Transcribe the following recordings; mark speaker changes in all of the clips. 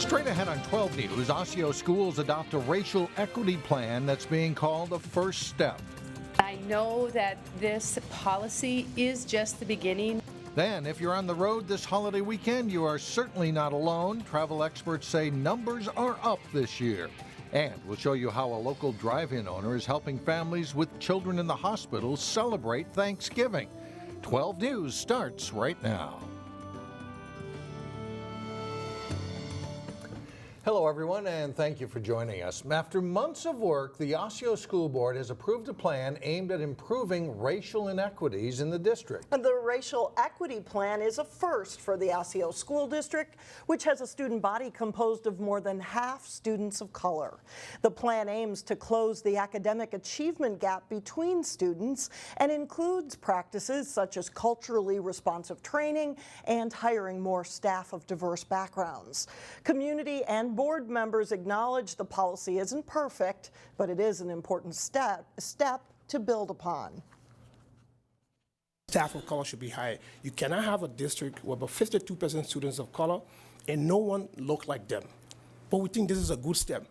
Speaker 1: Straight ahead on 12 News, Osseo schools adopt a racial equity plan that's being called a first step.
Speaker 2: I know that this policy is just the beginning.
Speaker 1: Then, if you're on the road this holiday weekend, you are certainly not alone. Travel experts say numbers are up this year. And we'll show you how a local drive-in owner is helping families with children in the hospital celebrate Thanksgiving. 12 News starts right now. Hello, everyone, and thank you for joining us. After months of work, the Osseo School Board has approved a plan aimed at improving racial inequities in the district.
Speaker 3: The Racial Equity Plan is a first for the Osseo School District, which has a student body composed of more than half students of color. The plan aims to close the academic achievement gap between students and includes practices such as culturally responsive training and hiring more staff of diverse backgrounds. Community and board members acknowledge the policy isn't perfect, but it is an important step to build upon.
Speaker 4: Staff of color should be hired. You cannot have a district with about 52% students of color and no one look like them. But we think this is a good step.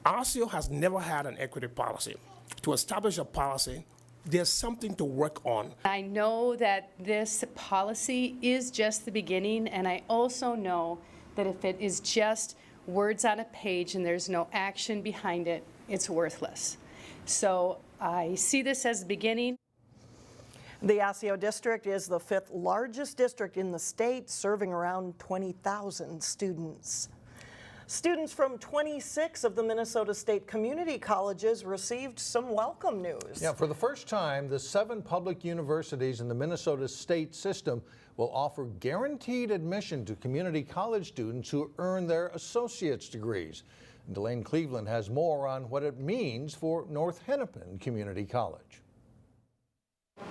Speaker 4: Osseo has never had an equity policy. To establish a policy, there's something to work on.
Speaker 2: I know that this policy is just the beginning, and I also know that if it is just words on a page and there's no action behind it, it's worthless. So I see this as the beginning.
Speaker 3: The Osseo District is the 5th largest district in the state, serving around 20,000 students. Students from 26 of the Minnesota State community colleges received some welcome news.
Speaker 1: Yeah, for the first time, the 7 public universities in the Minnesota State system will offer guaranteed admission to community college students who earn their associate's degrees. And Delane Cleveland has more on what it means for North Hennepin Community College.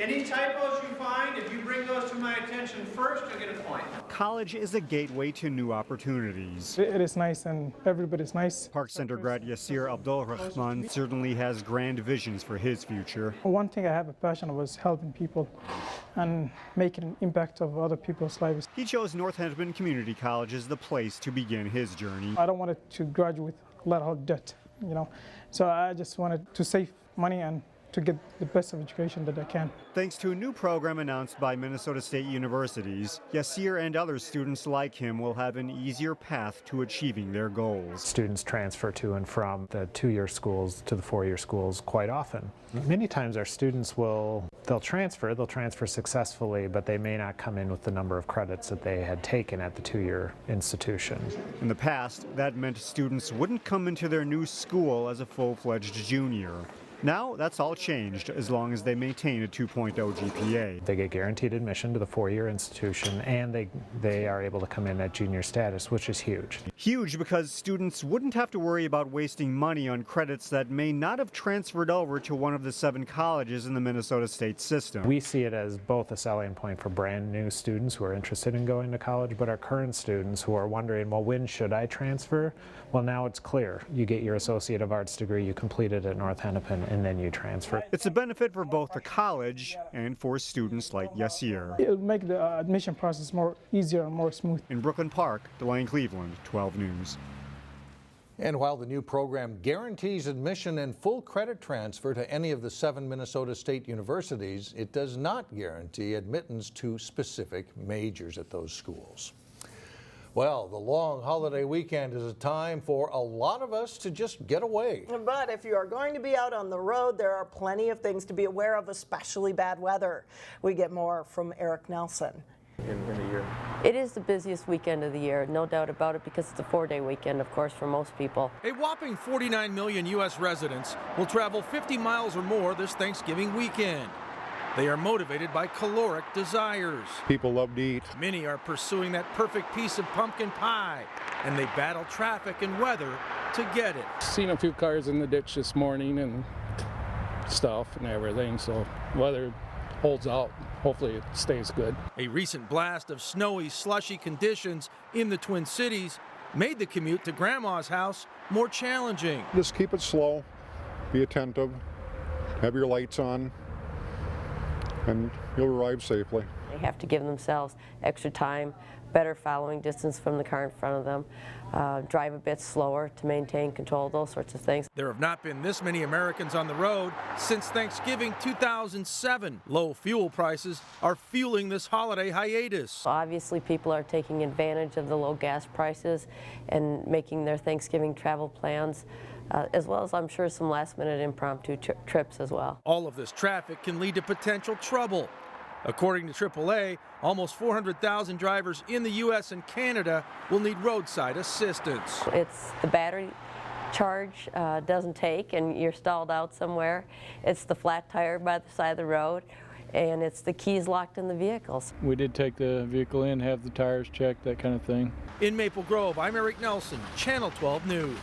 Speaker 5: Any typos you find, if you bring those to my attention first, you'll get a point.
Speaker 6: College is a gateway to new opportunities.
Speaker 7: It is nice and everybody's nice.
Speaker 6: Park Center grad Yasir Abdul-Rahman certainly has grand visions for his future.
Speaker 7: One thing I have a passion was helping people and making an impact of other people's lives.
Speaker 6: He chose North Hennepin Community College as the place to begin his journey.
Speaker 7: I don't want it to graduate with a lot of debt, so I just wanted to save money and to get the best of education that I can.
Speaker 6: Thanks to a new program announced by Minnesota State Universities, Yasir and other students like him will have an easier path to achieving their goals.
Speaker 8: Students transfer to and from the 2-year schools to the 4-year schools quite often. Many times our students they'll transfer successfully, but they may not come in with the number of credits that they had taken at the 2-year institution.
Speaker 6: In the past, that meant students wouldn't come into their new school as a full-fledged junior. Now, that's all changed as long as they maintain a 2.0 GPA.
Speaker 8: They get guaranteed admission to the 4-year institution, and they are able to come in at junior status, which is huge.
Speaker 6: Huge because students wouldn't have to worry about wasting money on credits that may not have transferred over to one of the 7 colleges in the Minnesota State system.
Speaker 8: We see it as both a selling point for brand new students who are interested in going to college, but our current students who are wondering, well, when should I transfer? Well, now it's clear. You get your Associate of Arts degree, you complete it at North Hennepin, and then you transfer.
Speaker 6: It's a benefit for both the college and for students like Yasir.
Speaker 7: It'll make the admission process more easier and more smooth.
Speaker 6: In Brooklyn Park, Delane Cleveland, 12 News.
Speaker 1: And while the new program guarantees admission and full credit transfer to any of the 7 Minnesota State universities, it does not guarantee admittance to specific majors at those schools. Well, the long holiday weekend is a time for a lot of us to just get away.
Speaker 3: But if you are going to be out on the road, there are plenty of things to be aware of, especially bad weather. We get more from Eric Nelson.
Speaker 9: In a year. It is the busiest weekend of the year, no doubt about it, because it's a 4-day weekend, of course, for most people.
Speaker 10: A whopping 49 million U.S. residents will travel 50 miles or more this Thanksgiving weekend. They are motivated by caloric desires.
Speaker 11: People love to eat.
Speaker 10: Many are pursuing that perfect piece of pumpkin pie, and they battle traffic and weather to get it.
Speaker 12: Seen a few cars in the ditch this morning and stuff and everything, so weather holds out. Hopefully it stays good.
Speaker 10: A recent blast of snowy, slushy conditions in the Twin Cities made the commute to Grandma's house more challenging.
Speaker 11: Just keep it slow, be attentive, have your lights on. and you'll arrive safely.
Speaker 9: They have to give themselves extra time, better following distance from the car in front of them, drive a bit slower to maintain control, those sorts of things.
Speaker 10: There have not been this many Americans on the road since Thanksgiving 2007. Low fuel prices are fueling this holiday hiatus.
Speaker 9: Obviously, people are taking advantage of the low gas prices and making their Thanksgiving travel plans, as well as I'm sure some last-minute impromptu trips as well.
Speaker 10: All of this traffic can lead to potential trouble. According to AAA, almost 400,000 drivers in the U.S. and Canada will need roadside assistance.
Speaker 9: It's the battery charge doesn't take and you're stalled out somewhere. It's the flat tire by the side of the road, and it's the keys locked in the vehicles.
Speaker 12: We did take the vehicle in, have the tires checked, that kind of thing.
Speaker 10: In Maple Grove, I'm Eric Nelson, Channel 12 News.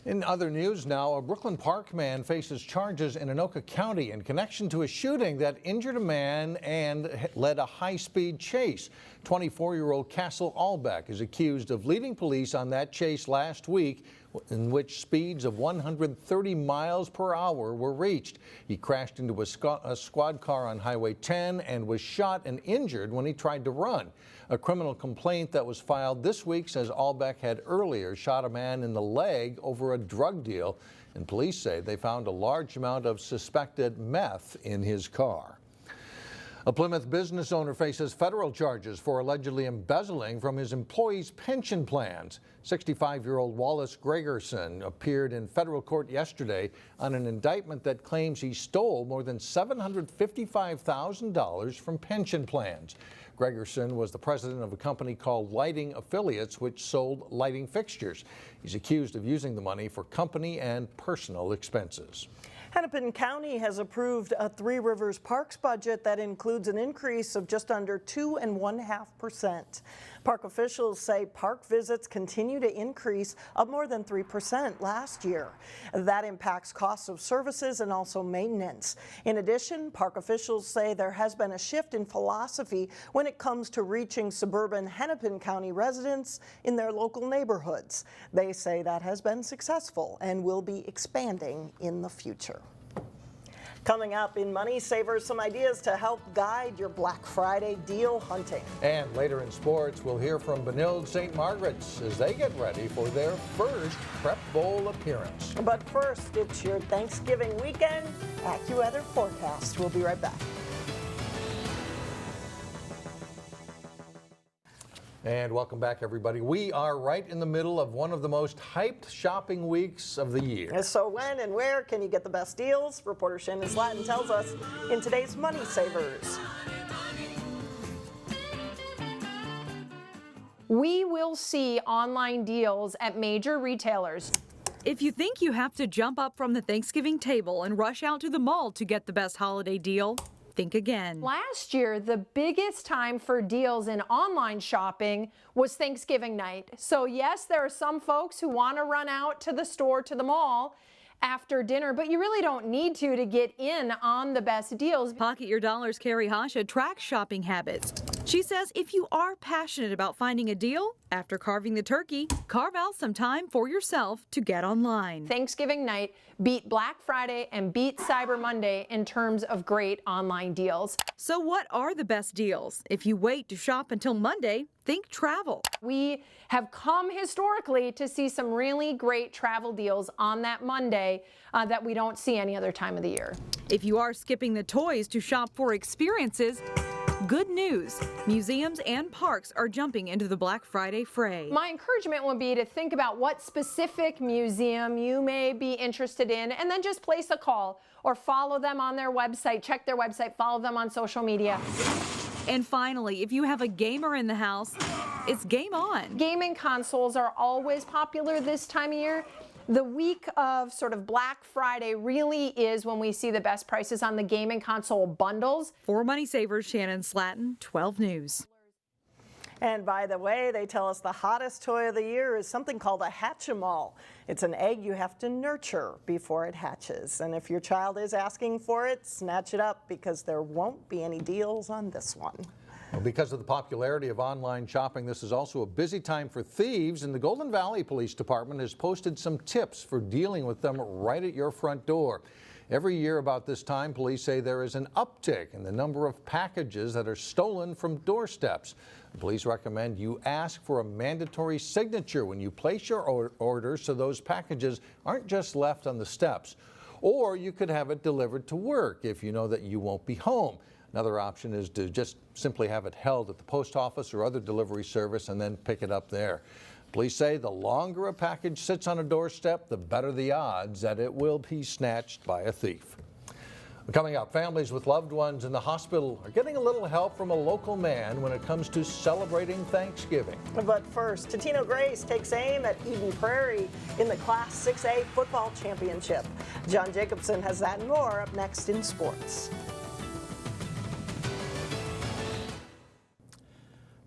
Speaker 1: In other news now, a Brooklyn Park man faces charges in Anoka County in connection to a shooting that injured a man and led a high-speed chase. 24-year-old Castle Albeck is accused of leading police on that chase last week, in which speeds of 130 miles per hour were reached. He crashed into a squad car on Highway 10 and was shot and injured when he tried to run. A criminal complaint that was filed this week says Albeck had earlier shot a man in the leg over a drug deal, and police say they found a large amount of suspected meth in his car. A Plymouth business owner faces federal charges for allegedly embezzling from his employees' pension plans. 65-year-old Wallace Gregerson appeared in federal court yesterday on an indictment that claims he stole more than $755,000 from pension plans. Gregerson was the president of a company called Lighting Affiliates, which sold lighting fixtures. He's accused of using the money for company and personal expenses.
Speaker 3: Hennepin County has approved a Three Rivers Parks budget that includes an increase of just under 2.5%. Park officials say park visits continue to increase of more than 3% last year. That impacts costs of services and also maintenance. In addition, park officials say there has been a shift in philosophy when it comes to reaching suburban Hennepin County residents in their local neighborhoods. They say that has been successful and will be expanding in the future. Coming up in Money Savers, some ideas to help guide your Black Friday deal hunting.
Speaker 1: And later in sports, we'll hear from Benilde St. Margaret's as they get ready for their first Prep Bowl appearance.
Speaker 3: But first, it's your Thanksgiving weekend AccuWeather forecast. We'll be right back.
Speaker 1: And welcome back, everybody. We are right in the middle of one of the most hyped shopping weeks of the year.
Speaker 3: So when and where can you get the best deals? Reporter Shannon Slatton tells us in today's Money Savers.
Speaker 13: We will see online deals at major retailers.
Speaker 14: If you think you have to jump up from the Thanksgiving table and rush out to the mall to get the best holiday deal, think again.
Speaker 13: Last year, the biggest time for deals in online shopping was Thanksgiving night. So yes, there are some folks who want to run out to the store, to the mall after dinner, but you really don't need to get in on the best deals.
Speaker 14: Pocket Your Dollars Carrie Hasha tracks shopping habits. She says if you are passionate about finding a deal, after carving the turkey, carve out some time for yourself to get online.
Speaker 13: Thanksgiving night beat Black Friday and beat Cyber Monday in terms of great online deals.
Speaker 14: So what are the best deals? If you wait to shop until Monday, think travel.
Speaker 13: We have come historically to see some really great travel deals on that Monday that we don't see any other time of the year.
Speaker 14: If you are skipping the toys to shop for experiences, good news. Museums and parks are jumping into the Black Friday fray.
Speaker 13: My encouragement would be to think about what specific museum you may be interested in and then just place a call or follow them on their website, check their website, follow them on social media.
Speaker 14: And finally, if you have a gamer in the house, it's game on.
Speaker 13: Gaming consoles are always popular this time of year. The week of sort of Black Friday really is when we see the best prices on the gaming console bundles.
Speaker 14: For Money Savers, Shannon Slatton, 12 News.
Speaker 3: And by the way, they tell us the hottest toy of the year is something called a Hatchimal. It's an egg you have to nurture before it hatches. And if your child is asking for it, snatch it up because there won't be any deals on this one.
Speaker 1: Well, because of the popularity of online shopping, this is also a busy time for thieves, and the Golden Valley Police Department has posted some tips for dealing with them right at your front door. Every year about this time, police say there is an uptick in the number of packages that are stolen from doorsteps. The police recommend you ask for a mandatory signature when you place your order so those packages aren't just left on the steps. Or you could have it delivered to work if you know that you won't be home. Another option is to just simply have it held at the post office or other delivery service and then pick it up there. Police say the longer a package sits on a doorstep, the better the odds that it will be snatched by a thief. Coming up, families with loved ones in the hospital are getting a little help from a local man when it comes to celebrating Thanksgiving.
Speaker 3: But first, Totino-Grace takes aim at Eden Prairie in the Class 6A football championship. John Jacobson has that and more up next in sports.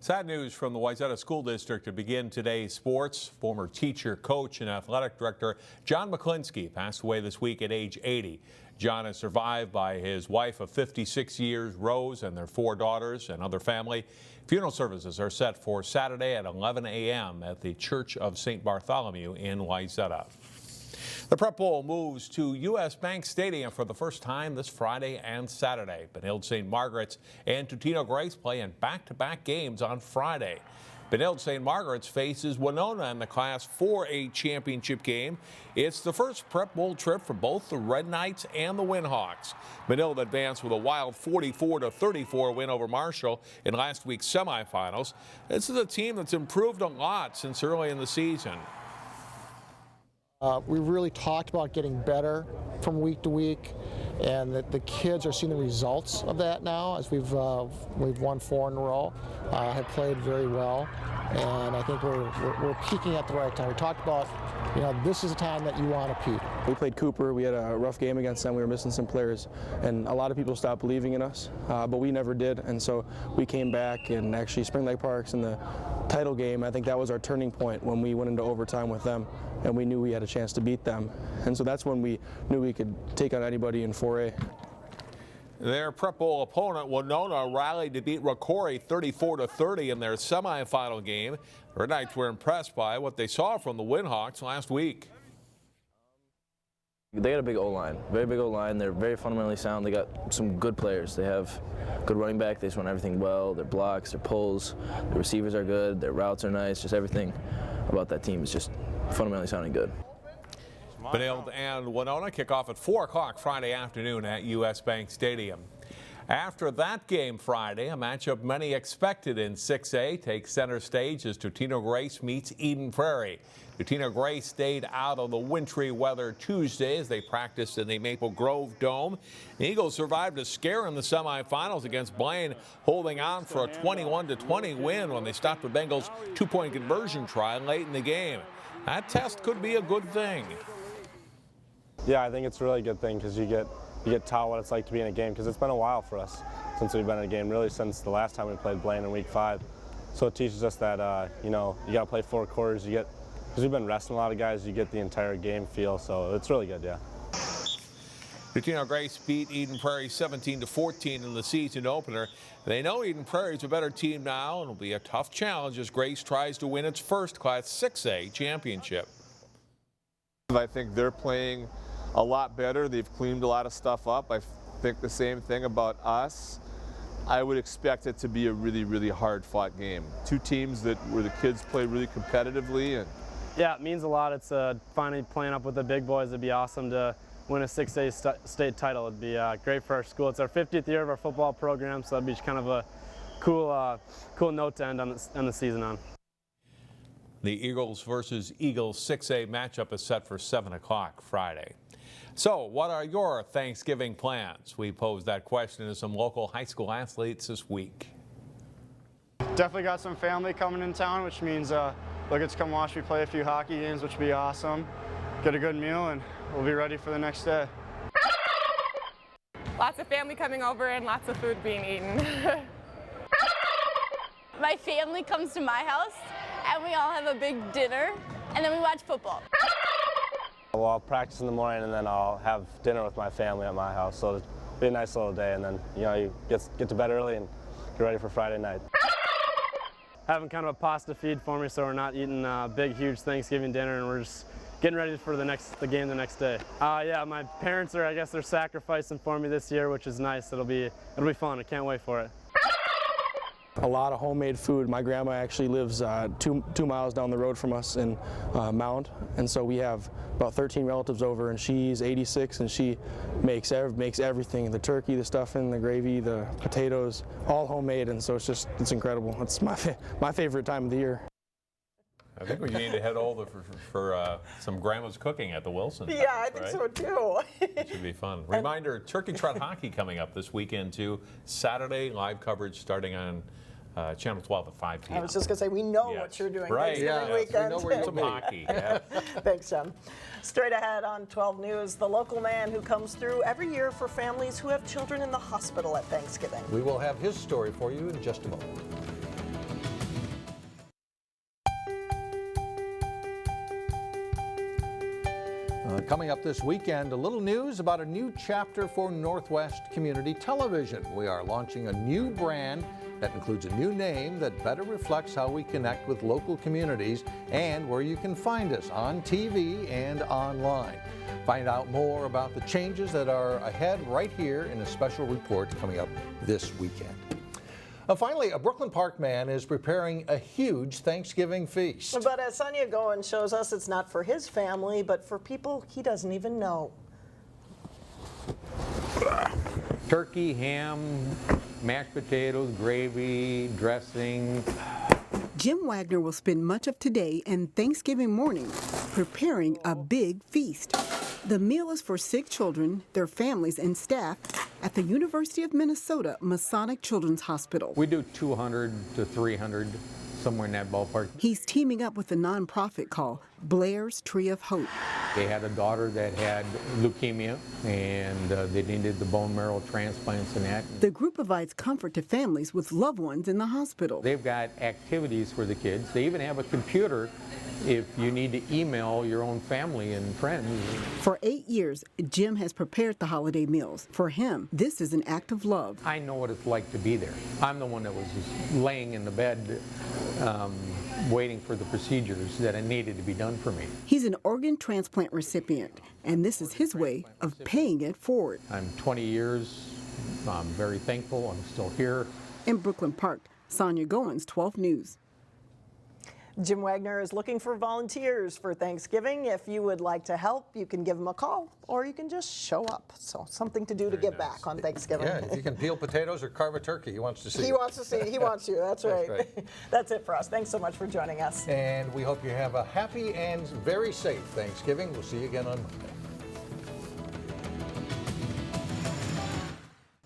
Speaker 11: Sad news from the Wayzata School District to begin today's sports. Former teacher, coach, and athletic director John McClinsky passed away this week at age 80. John is survived by his wife of 56 years, Rose, and their 4 daughters and other family. Funeral services are set for Saturday at 11 a.m. at the Church of St. Bartholomew in Wayzata. The Prep Bowl moves to U.S. Bank Stadium for the first time this Friday and Saturday. Benilde St. Margaret's and Totino-Grace play in back-to-back games on Friday. Benilde St. Margaret's faces Winona in the Class 4A championship game. It's the first Prep Bowl trip for both the Red Knights and the Windhawks. Benilde advanced with a wild 44-34 win over Marshall in last week's semifinals. This is a team that's improved a lot since early in the season.
Speaker 15: We really talked about getting better from week to week, and the kids are seeing the results of that now as we've won 4 in a row, have played very well, and I think we're peaking at the right time. We talked about, this is a time that you want to peak.
Speaker 16: We played Cooper. We had a rough game against them. We were missing some players, and a lot of people stopped believing in us, but we never did, and so we came back, and actually Spring Lake Parks in the title game, I think that was our turning point when we went into overtime with them, and we knew we had a chance to beat them, and so that's when we knew we could take on anybody in 4A.
Speaker 11: Their Prep Bowl opponent, Winona, rallied to beat Rocori 34-30 in their semifinal game. The Red Knights were impressed by what they saw from the Windhawks last week.
Speaker 16: They got a big O-line, very big O-line. They're very fundamentally sound. They got some good players. They have good running back. They just run everything well. Their blocks, their pulls, their receivers are good. Their routes are nice. Just everything about that team is just fundamentally sounding good.
Speaker 11: Benilde and Winona kick off at 4 o'clock Friday afternoon at U.S. Bank Stadium. After that game Friday, a matchup many expected in 6A takes center stage as Totino-Grace meets Eden Prairie. Totino-Grace stayed out of the wintry weather Tuesday as they practiced in the Maple Grove Dome. The Eagles survived a scare in the semifinals against Blaine, holding on for a 21-20 win when they stopped the Bengals' 2-point conversion try late in the game. That test could be a good thing.
Speaker 17: Yeah, I think it's a really good thing because you get taught what it's like to be in a game, because it's been a while for us since we've been in a game, really since the last time we played Blaine in week 5. So it teaches us that, you got to play 4 quarters. Because we've been resting a lot of guys, you get the entire game feel, so it's really good, yeah.
Speaker 11: Totino-Grace beat Eden Prairie 17-14 in the season opener. They know Eden Prairie is a better team now, and it'll be a tough challenge as Grace tries to win its first Class 6A championship.
Speaker 18: I think they're playing a lot better. They've cleaned a lot of stuff up. I think the same thing about us. I would expect it to be a really, really hard-fought game. 2 teams where the kids play really competitively. And
Speaker 19: yeah, it means a lot. It's finally playing up with the big boys. It'd be awesome to win a 6A state title. It'd be great for our school. It's our 50th year of our football program, so that'd be kind of a cool note to end on the season on.
Speaker 11: The Eagles versus Eagles 6A matchup is set for 7 o'clock Friday. So what are your Thanksgiving plans? We posed that question to some local high school athletes this week.
Speaker 20: Definitely got some family coming in town, which means they'll get to come watch me play a few hockey games, which will be awesome. Get a good meal and we'll be ready for the next day.
Speaker 21: Lots of family coming over and lots of food being eaten.
Speaker 22: My family comes to my house and we all have a big dinner and then we watch football.
Speaker 17: Well, I'll practice in the morning and then I'll have dinner with my family at my house. So it'll be a nice little day, and then you get to bed early and get ready for Friday night.
Speaker 19: Having kind of a pasta feed for me, so we're not eating a big, huge Thanksgiving dinner, and we're just getting ready for the game the next day. Yeah, my parents are, I guess, they're sacrificing for me this year, which is nice. It'll be fun. I can't wait for it.
Speaker 16: A lot of homemade food. My grandma actually lives 2 miles down the road from us in Mound, and so we have about 13 relatives over, and she's 86, and she makes everything: the turkey, the stuffing, the gravy, the potatoes, all homemade, and so it's incredible. It's my favorite time of the year.
Speaker 11: I think we need to head over for some grandma's cooking at the Wilson.
Speaker 3: Yeah, I think so too.
Speaker 11: It should be fun. Reminder, Turkey Trot Hockey coming up this weekend too. Saturday, live coverage starting on Channel 12 at 5 p.m.
Speaker 3: I was just going to say, we know what you're doing
Speaker 11: right.
Speaker 3: Thanksgiving weekend.
Speaker 11: We know where you'll be. Hockey. Yeah.
Speaker 3: Thanks, John. Straight ahead on 12 News, the local man who comes through every year for families who have children in the hospital at Thanksgiving.
Speaker 1: We will have his story for you in just a moment. Coming up this weekend, a little news about a new chapter for Northwest Community Television. We are launching a new brand that includes a new name that better reflects how we connect with local communities and where you can find us on TV and online. Find out more about the changes that are ahead right here in a special report coming up this weekend. Finally, a Brooklyn Park man is preparing a huge Thanksgiving feast.
Speaker 3: But as Sonia Goen shows us, it's not for his family, but for people he doesn't even know.
Speaker 2: Turkey, ham, mashed potatoes, gravy, dressing.
Speaker 4: Jim Wagner will spend much of today and Thanksgiving morning preparing a big feast. The meal is for sick children, their families, and staff at the University of Minnesota Masonic Children's Hospital.
Speaker 2: We do 200 to 300, somewhere in that ballpark.
Speaker 4: He's teaming up with a nonprofit called Blair's Tree of Hope.
Speaker 2: They had a daughter that had leukemia, and they needed the bone marrow transplants and that.
Speaker 4: The group provides comfort to families with loved ones in the hospital.
Speaker 2: They've got activities for the kids. They even have a computer if you need to email your own family and friends.
Speaker 4: For 8 years, Jim has prepared the holiday meals. For him, this is an act of love.
Speaker 2: I know what it's like to be there. I'm the one that was just laying in the bed waiting for the procedures that needed to be done for me.
Speaker 4: He's an organ transplant recipient, and this is his way of paying it forward.
Speaker 2: I'm 20 years. I'm very thankful. I'm still here.
Speaker 4: In Brooklyn Park, Sonia Goins, 12 News.
Speaker 3: Jim Wagner is looking for volunteers for Thanksgiving. If you would like to help, you can give him a call or you can just show up. So something to do to give back on Thanksgiving.
Speaker 1: Yeah, if you can peel potatoes or carve a turkey, he wants to see you.
Speaker 3: He wants to see, he wants you, that's right.
Speaker 1: That's right.
Speaker 3: That's it for us. Thanks so much for joining us.
Speaker 1: And we hope you have a happy and very safe Thanksgiving. We'll see you again on Monday.